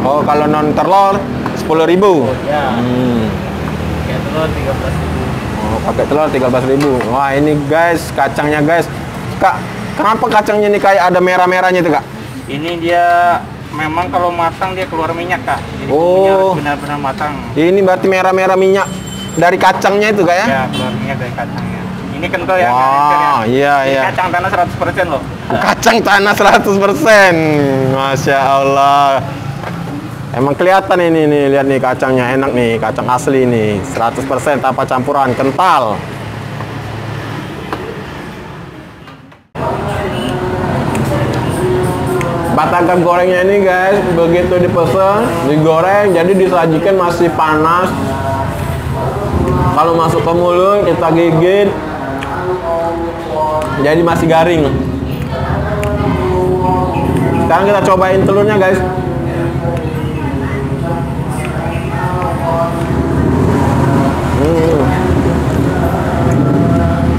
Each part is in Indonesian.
Oh, kalau non telur 10.000. Ya. Pakai telur 13.000. Oh, pakai telur 13.000. Wah, ini guys, kacangnya guys. Kak, kenapa kacangnya ini kayak ada merah-merahnya itu, Kak? Ini dia memang kalau matang dia keluar minyak, Kak. Jadi Oh. harus benar-benar matang. Ini berarti merah-merah minyak dari kacangnya itu, Kak ya? Ya, keluar minyak dari kacangnya. Ini kental ya, nggak Wah, encer ya. iya, Ini iya. kacang tanah 100% loh. Kacang tanah 100%. Masya Allah. Emang kelihatan ini nih, lihat nih kacangnya enak nih, kacang asli nih, 100% tanpa campuran, kental. Batagor gorengnya ini guys, begitu dipesan, digoreng, jadi disajikan masih panas. Kalau masuk ke mulut, kita gigit, jadi masih garing. Sekarang kita cobain telurnya guys.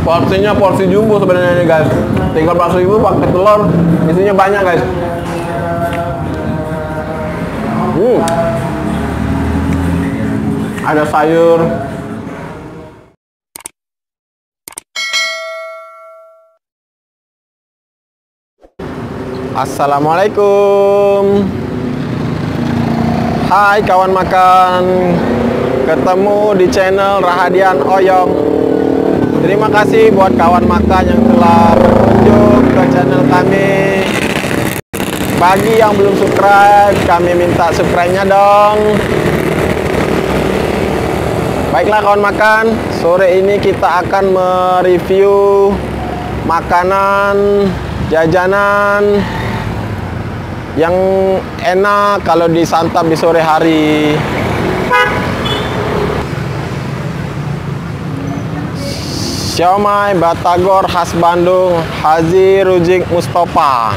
Porsinya porsi jumbo sebenarnya ini guys. 13.000 pakai telur, isinya banyak guys. Ada sayur. Assalamualaikum. Hai kawan makan. Ketemu di channel Rahadian Oyong. Terima kasih buat kawan makan yang telah berkunjung ke channel kami. Bagi yang belum subscribe, kami minta subscribe-nya dong. Baiklah kawan makan, sore ini kita akan mereview makanan, jajanan yang enak kalau disantap di sore hari. Siomay Batagor khas Bandung, Haji Rujik Mustafa.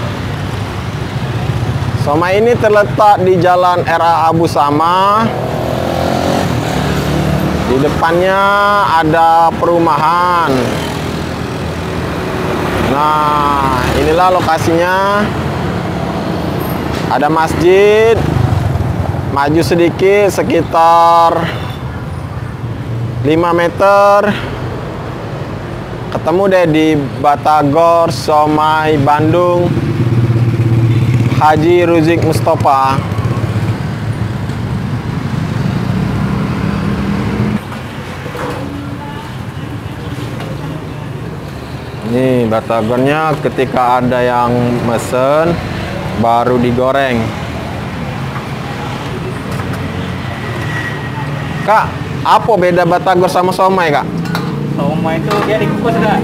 Siomay ini terletak di Jalan RA Abu Sama. Di depannya ada perumahan. Nah, inilah lokasinya. Ada masjid. Maju sedikit sekitar 5 meter. Ketemu deh di Batagor Siomay Bandung, Haji Rujik Mustafa. Nih batagornya ketika ada yang mesen baru digoreng. Kak, apa beda batagor sama siomay, Kak? Siomay itu dia dikukus, Kak.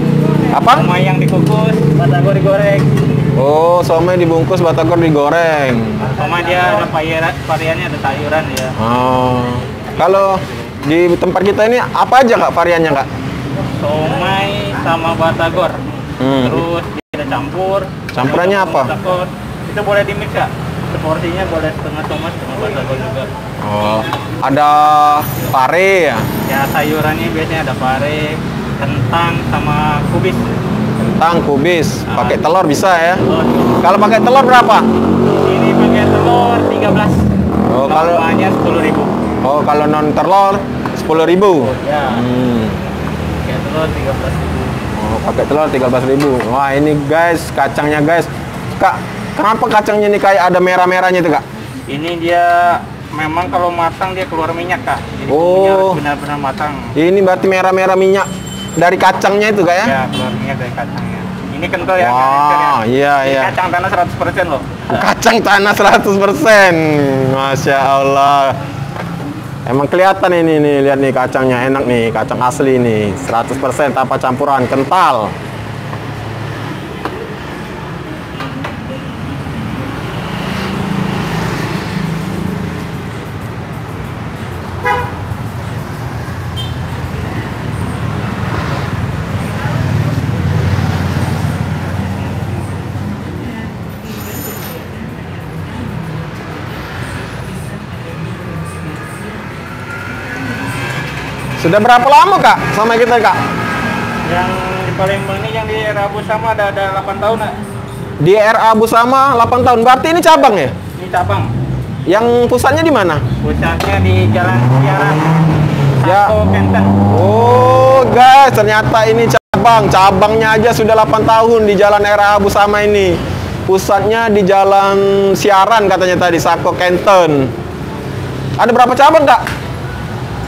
Apa? Siomay yang dikukus, batagor digoreng. Oh, siomay dibungkus, batagor digoreng. Siomay dia ada variannya, ada sayuran ya. Oh. Kalau di tempat kita ini apa aja Kak variannya, Kak? Siomay sama batagor. Terus kita campur. Campurannya apa? Batagor. Itu boleh di mix, Kak. Seporsinya boleh setengah tomat, setengah batagor juga. Oh, ada pare ya? Ya sayurannya biasanya ada pare, kentang sama kubis. Kentang, kubis, pakai telur bisa ya? Telur. Kalau pakai telur berapa? Ini pakai telur 13. Oh, kalau normalnya 10.000. Oh, kalau non telur 10.000. Ya. Pakai telur 13.000. Oh, pakai telur 13.000. Wah, ini guys, kacangnya guys. Kak, kenapa kacangnya ini kayak ada merah-merahnya itu, Kak? Ini dia memang kalau matang dia keluar minyak, Kak. Jadi Oh. harus benar-benar matang. Ini berarti merah-merah minyak dari kacangnya itu, Kak ya? Ya, keluar minyak dari kacangnya. Ini kental ya, nggak encer ya. Wah, iya, Ini iya. kacang tanah 100% loh. Kacang tanah 100%. Masya Allah. Emang kelihatan ini nih, lihat nih kacangnya enak nih, kacang asli nih, 100% tanpa campuran, kental. Sudah berapa lama Kak sama kita, Kak? Yang di Palembang ini yang di Rabu sama ada 8 tahun, Kak. Di RA Abu Sama 8 tahun. Berarti ini cabang ya? Ini cabang. Yang pusatnya di mana? Pusatnya di Jalan Siaran. Ya. Sako Kenten. Oh guys, ternyata ini cabangnya aja sudah 8 tahun di Jalan RA Busama ini. Pusatnya di Jalan Siaran katanya tadi, Sako Kenten. Ada berapa cabang, Kak?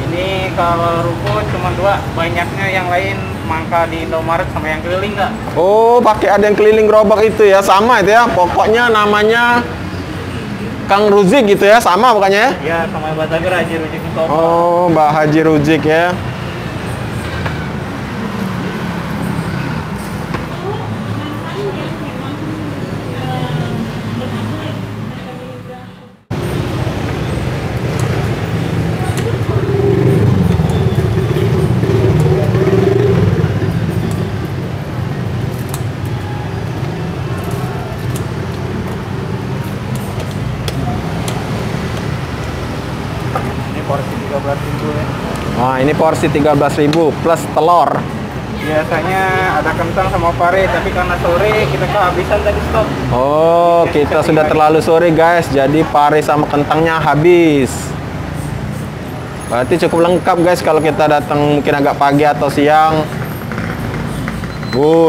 Ini kalau ruko cuma 2, banyaknya yang lain mangka di Indomaret sama yang keliling, Kak. Oh, pakai ada yang keliling gerobak itu ya, sama itu ya. Pokoknya namanya Kang Ruzik gitu ya, sama bukannya ya? Ya, sama Batagor Haji Ruzik Mustafa. Oh, Mbak Haji Ruzik ya. Porsi 13.000 ya. Nah, ini porsi 13.000 plus telur. Biasanya ada kentang sama pare, tapi karena sore kita kehabisan tadi stok. Oh, kita sudah terlalu sore guys, jadi pare sama kentangnya habis. Berarti cukup lengkap guys kalau kita datang mungkin agak pagi atau siang.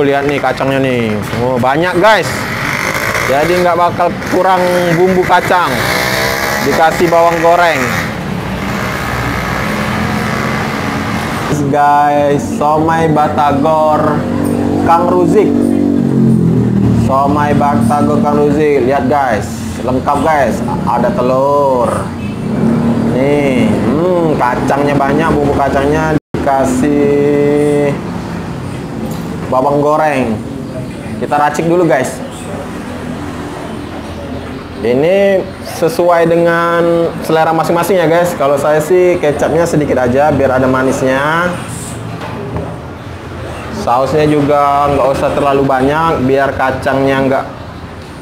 Lihat nih kacangnya nih. Oh, banyak guys. Jadi nggak bakal kurang bumbu kacang. Dikasih bawang goreng. Guys, somai batagor Kang Ruzik. Somai batagor Kang Ruzik. Lihat guys, lengkap guys. Ada telur. Nih, kacangnya banyak, bumbu kacangnya dikasih bawang goreng. Kita racik dulu guys. Ini sesuai dengan selera masing-masing ya guys. Kalau saya sih kecapnya sedikit aja biar ada manisnya. Sausnya juga nggak usah terlalu banyak biar kacangnya nggak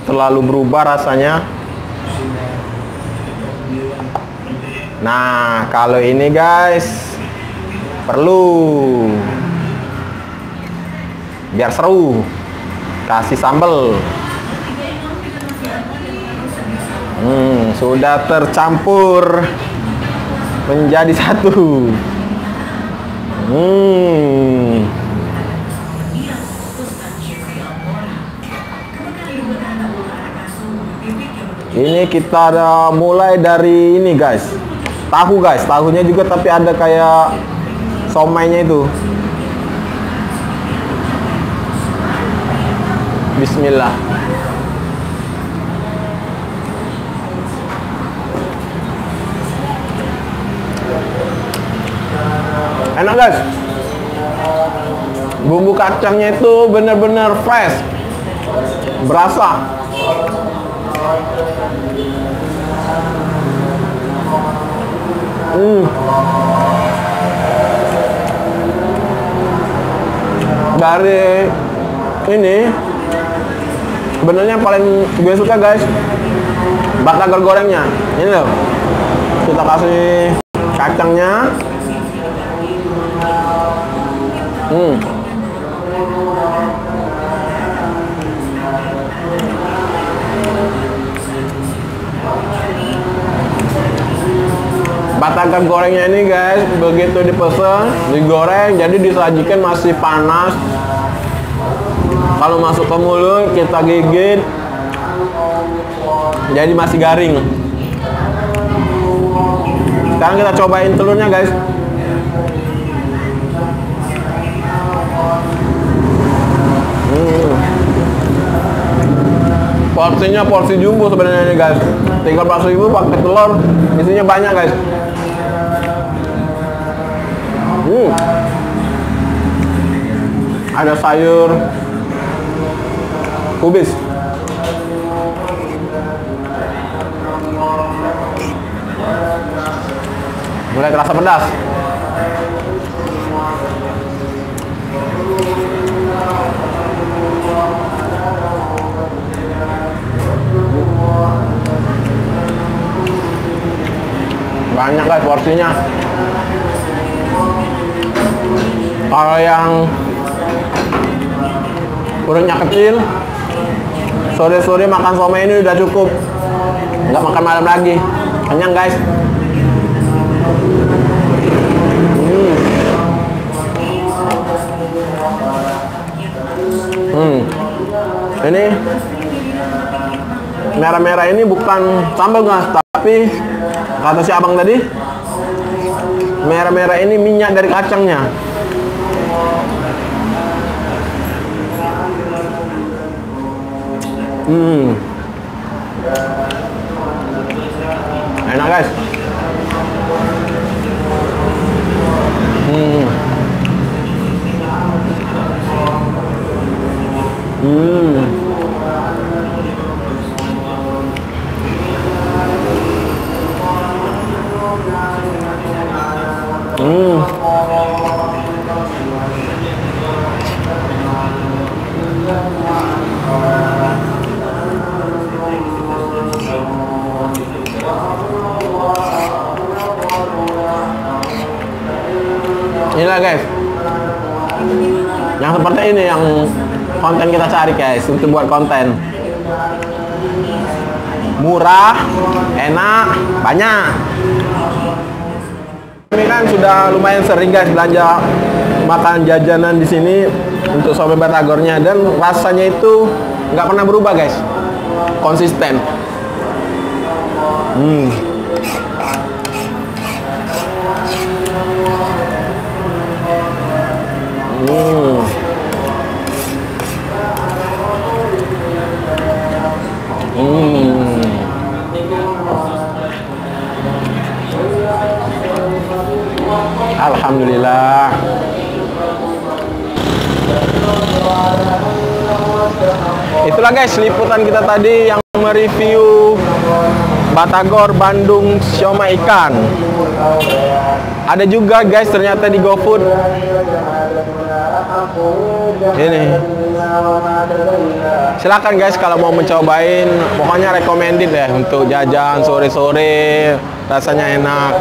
terlalu berubah rasanya. Nah, kalau ini guys perlu biar seru, kasih sambal. Sudah tercampur menjadi satu. Ini kita mulai dari ini guys. Tahu guys, tahunya juga tapi ada kayak somainya itu. Bismillah. Enak guys. Bumbu kacangnya itu benar-benar fresh. Berasa. Dari ini sebenarnya paling gue suka guys batagor gorengnya. Ini loh. Kita kasih kacangnya. Batagor gorengnya ini guys, begitu dipesan, digoreng, jadi disajikan masih panas. Kalau masuk ke mulut, kita gigit, jadi masih garing. Sekarang kita cobain telurnya guys. Porsinya porsi jumbo sebenarnya ini guys. 13.000 pakai telur, isinya banyak guys. Ada sayur kubis. Mulai terasa pedas. Banyak guys porsinya. Kalau yang perutnya kecil, sore-sore makan somai ini udah cukup. nggak makan malam lagi. Kenyang guys. Ini merah-merah ini bukan sambal guys, tapi kata si abang tadi, merah-merah ini minyak dari kacangnya. Enak guys. Inilah guys, yang seperti ini yang konten kita cari guys, untuk buat konten murah, enak, banyak. Ini kan sudah lumayan sering guys belanja makan jajanan di sini untuk sobe batagornya, dan rasanya itu nggak pernah berubah guys, konsisten. Alhamdulillah. Itulah guys liputan kita tadi yang mereview Batagor Bandung siomay ikan. Ada juga guys ternyata di GoFood. Ini. Silakan guys kalau mau mencobain, pokoknya recommended ya untuk jajan sore-sore, rasanya enak.